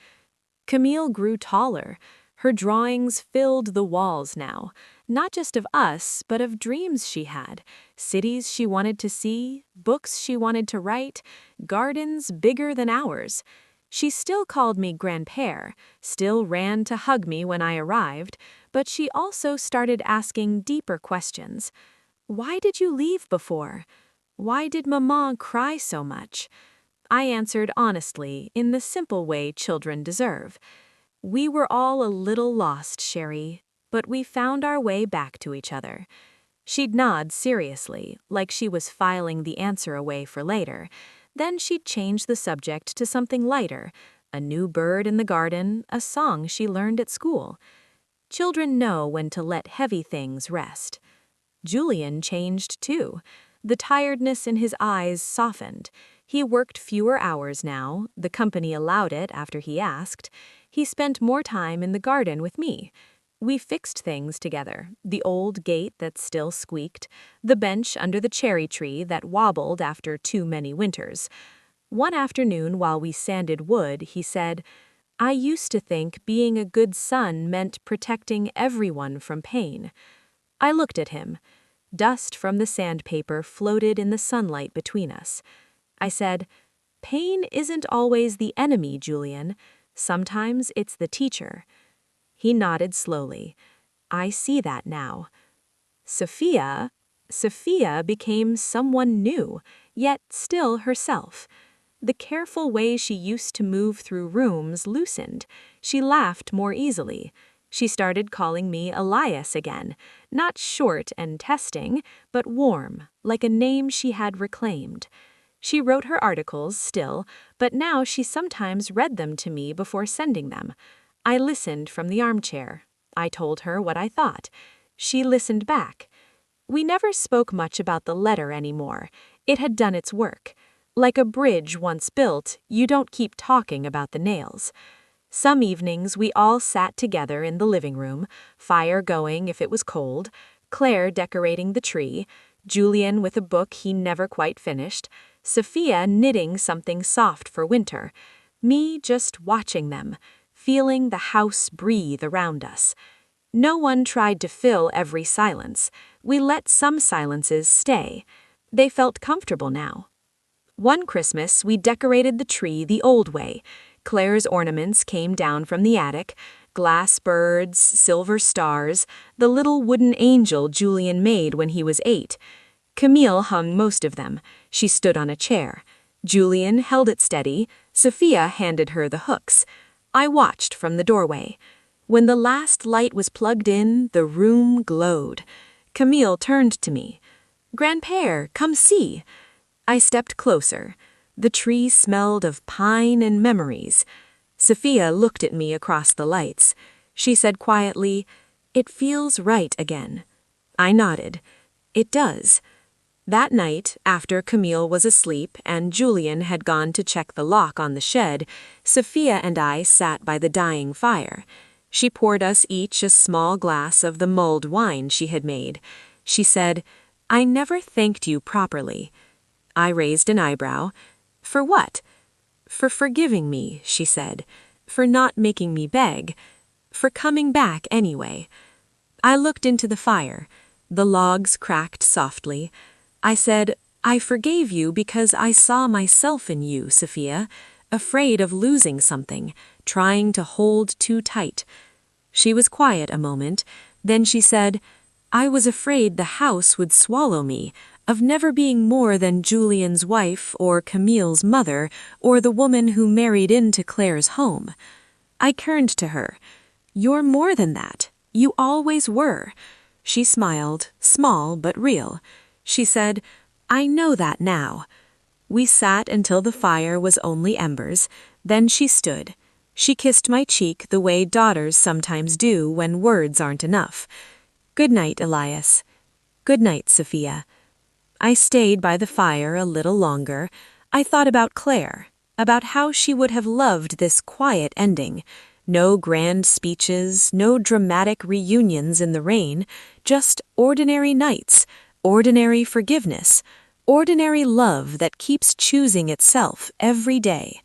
Camille grew taller. Her drawings filled the walls now, not just of us, but of dreams she had, cities she wanted to see, books she wanted to write, gardens bigger than ours. She still called me grand-père, still ran to hug me when I arrived, but she also started asking deeper questions. Why did you leave before? Why did Maman cry so much? I answered honestly, in the simple way children deserve. We were all a little lost, Sherry, but we found our way back to each other. She'd nod seriously, like she was filing the answer away for later. Then she'd change the subject to something lighter, a new bird in the garden, a song she learned at school. Children know when to let heavy things rest. Julian changed too. The tiredness in his eyes softened. He worked fewer hours now, the company allowed it after he asked. He spent more time in the garden with me. We fixed things together, the old gate that still squeaked, the bench under the cherry tree that wobbled after too many winters. One afternoon while we sanded wood, he said, "I used to think being a good son meant protecting everyone from pain." I looked at him. Dust from the sandpaper floated in the sunlight between us. I said, "Pain isn't always the enemy, Julian. Sometimes it's the teacher." He nodded slowly. "I see that now." Sophia became someone new, yet still herself. The careful way she used to move through rooms loosened. She laughed more easily. She started calling me Elias again, not short and testing, but warm, like a name she had reclaimed. She wrote her articles still, but now she sometimes read them to me before sending them. I listened from the armchair. I told her what I thought. She listened back. We never spoke much about the letter anymore. It had done its work. Like a bridge once built, you don't keep talking about the nails. Some evenings we all sat together in the living room, fire going if it was cold, Claire decorating the tree, Julian with a book he never quite finished, Sophia knitting something soft for winter, me just watching them, feeling the house breathe around us. No one tried to fill every silence. We let some silences stay. They felt comfortable now. One Christmas, we decorated the tree the old way. Claire's ornaments came down from the attic, glass birds, silver stars, the little wooden angel Julian made when he was 8. Camille hung most of them. She stood on a chair. Julian held it steady. Sophia handed her the hooks. I watched from the doorway. When the last light was plugged in, the room glowed. Camille turned to me. "Grand-père, come see." I stepped closer. The tree smelled of pine and memories. Sophia looked at me across the lights. She said quietly, "It feels right again." I nodded. "It does." That night, after Camille was asleep and Julian had gone to check the lock on the shed, Sophia and I sat by the dying fire. She poured us each a small glass of the mulled wine she had made. She said, "I never thanked you properly." I raised an eyebrow. "For what?" "For forgiving me," she said. "For not making me beg. For coming back anyway." I looked into the fire. The logs cracked softly. I said, "I forgave you because I saw myself in you, Sophia, afraid of losing something, trying to hold too tight." She was quiet a moment. Then she said, "I was afraid the house would swallow me, of never being more than Julian's wife or Camille's mother or the woman who married into Claire's home." I turned to her. "You're more than that. You always were." She smiled, small but real. She said, "I know that now." We sat until the fire was only embers. Then she stood. She kissed my cheek the way daughters sometimes do when words aren't enough. "Good night, Elias." "Good night, Sophia." I stayed by the fire a little longer. I thought about Claire, about how she would have loved this quiet ending. No grand speeches, no dramatic reunions in the rain, just ordinary nights, ordinary forgiveness, ordinary love that keeps choosing itself every day.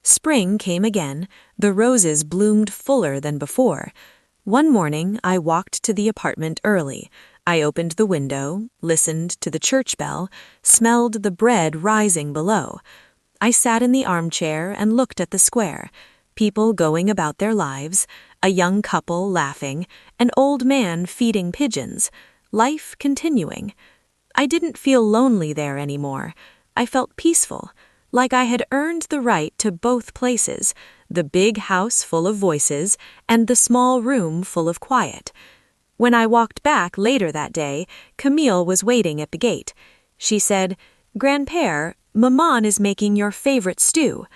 Spring came again, the roses bloomed fuller than before. One morning I walked to the apartment early. I opened the window, listened to the church bell, smelled the bread rising below. I sat in the armchair and looked at the square, people going about their lives, a young couple laughing, an old man feeding pigeons, life continuing. I didn't feel lonely there anymore. I felt peaceful, like I had earned the right to both places, the big house full of voices and the small room full of quiet. When I walked back later that day, Camille was waiting at the gate. She said, "Grandpère, Maman is making your favorite stew."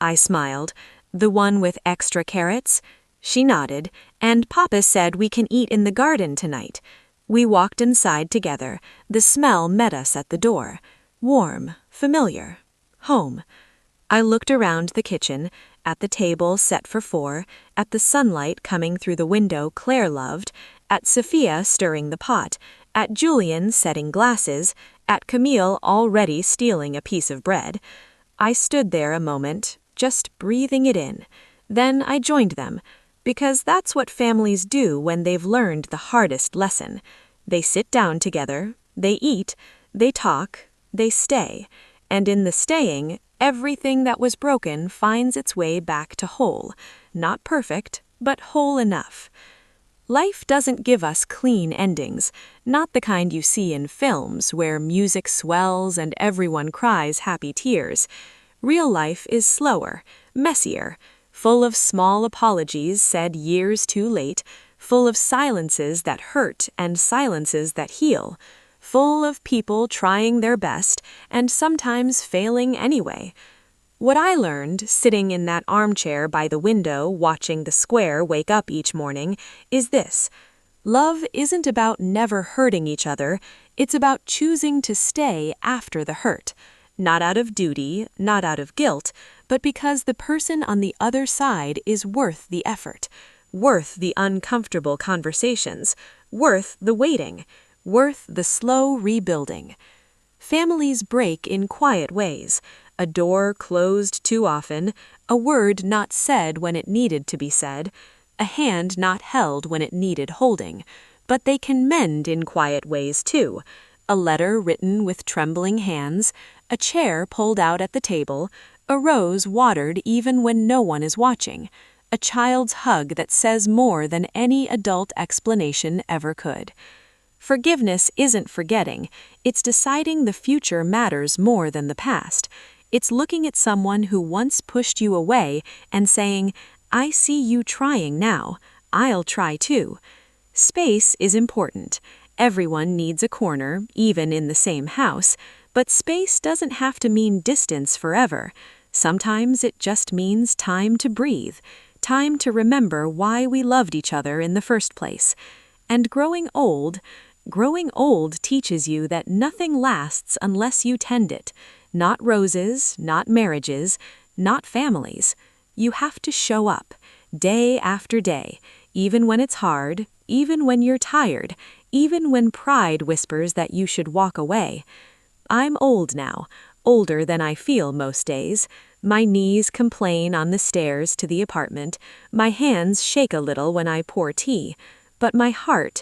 I smiled. "The one with extra carrots?" She nodded, and Papa said we can eat in the garden tonight. We walked inside together. The smell met us at the door. Warm, familiar. Home. I looked around the kitchen, at the table set for 4, at the sunlight coming through the window Claire loved, at Sophia stirring the pot, at Julian setting glasses, at Camille already stealing a piece of bread. I stood there a moment, just breathing it in. Then I joined them, because that's what families do when they've learned the hardest lesson. They sit down together, they eat, they talk, they stay, and in the staying, everything that was broken finds its way back to whole, not perfect, but whole enough. Life doesn't give us clean endings, not the kind you see in films where music swells and everyone cries happy tears. Real life is slower, messier, full of small apologies said years too late, full of silences that hurt and silences that heal, full of people trying their best and sometimes failing anyway. What I learned, sitting in that armchair by the window watching the square wake up each morning, is this: love isn't about never hurting each other, it's about choosing to stay after the hurt. Not out of duty, not out of guilt, but because the person on the other side is worth the effort, worth the uncomfortable conversations, worth the waiting, worth the slow rebuilding. Families break in quiet ways. A door closed too often, a word not said when it needed to be said, a hand not held when it needed holding. But they can mend in quiet ways too. A letter written with trembling hands, a chair pulled out at the table, a rose watered even when no one is watching, a child's hug that says more than any adult explanation ever could. Forgiveness isn't forgetting, it's deciding the future matters more than the past. It's looking at someone who once pushed you away and saying, "I see you trying now, I'll try too." Space is important. Everyone needs a corner, even in the same house, but space doesn't have to mean distance forever. Sometimes it just means time to breathe, time to remember why we loved each other in the first place. And growing old teaches you that nothing lasts unless you tend it. Not roses, not marriages, not families. You have to show up, day after day, even when it's hard, even when you're tired, even when pride whispers that you should walk away. I'm old now, older than I feel most days. My knees complain on the stairs to the apartment. My hands shake a little when I pour tea. But my heart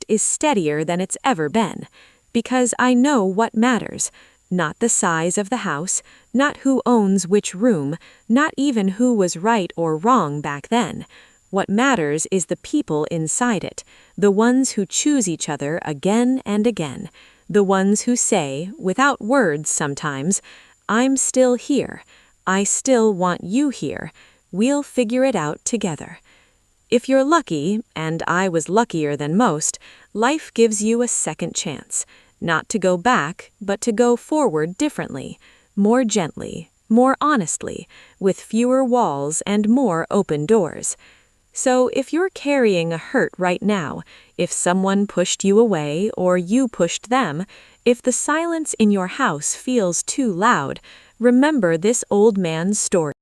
is steadier than it's ever been, because I know what matters. Not the size of the house, not who owns which room, not even who was right or wrong back then. What matters is the people inside it, the ones who choose each other again and again, the ones who say, without words sometimes, "I'm still here. I still want you here. We'll figure it out together." If you're lucky, and I was luckier than most, life gives you a second chance. Not to go back, but to go forward differently, more gently, more honestly, with fewer walls and more open doors. So if you're carrying a hurt right now, if someone pushed you away or you pushed them, if the silence in your house feels too loud, remember this old man's story.